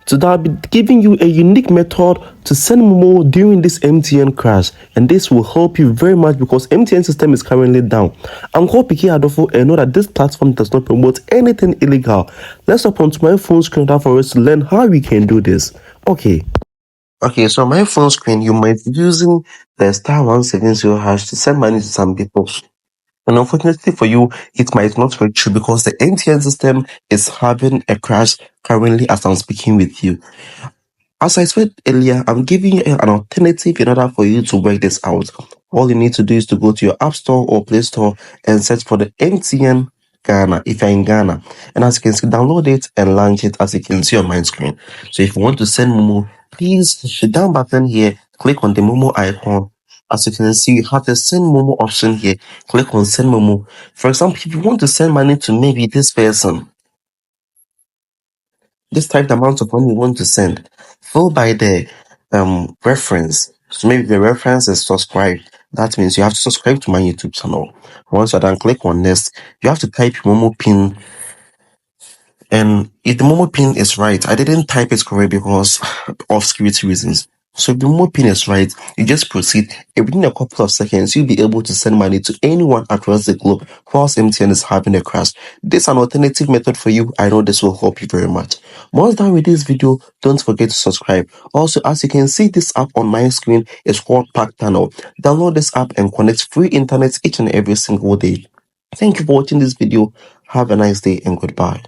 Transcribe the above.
So that I'll be giving you a unique method to send MoMo during this MTN crash, and this will help you very much because MTN system is currently down. I'm called Piki Adolfo and know that this platform does not promote anything illegal. Let's hop onto my phone screen now for us to learn how we can do this. Okay, so on my phone screen, you might be using the *170# to send money to some people. And unfortunately for you, it might not reach you because the MTN system is having a crash currently as I'm speaking with you. As I said earlier, I'm giving you an alternative in order for you to work this out. All you need to do is to go to your App Store or Play Store and search for the MTN Ghana if you're in Ghana. And as you can see, download it and launch it as you can see on my screen. So if you want to send Momo, please hit the down button here, click on the Momo icon. As you can see, you have the send Momo option here. Click on send Momo. For example, if you want to send money to maybe this person, just type the amount of money you want to send. Fill by the reference. So maybe the reference is subscribed. That means you have to subscribe to my YouTube channel. Once you're done, click on next. You have to type your Momo pin. And if the Momo pin is right, I didn't type it correct because of security reasons. So if the Momo pin is right, you just proceed. And within a couple of seconds, you'll be able to send money to anyone across the globe whilst MTN is having a crash. This is an alternative method for you. I know this will help you very much. Once done with this video, don't forget to subscribe. Also, as you can see, this app on my screen is called Pack Tunnel. Download this app and connect free internet each and every single day. Thank you for watching this video. Have a nice day and goodbye.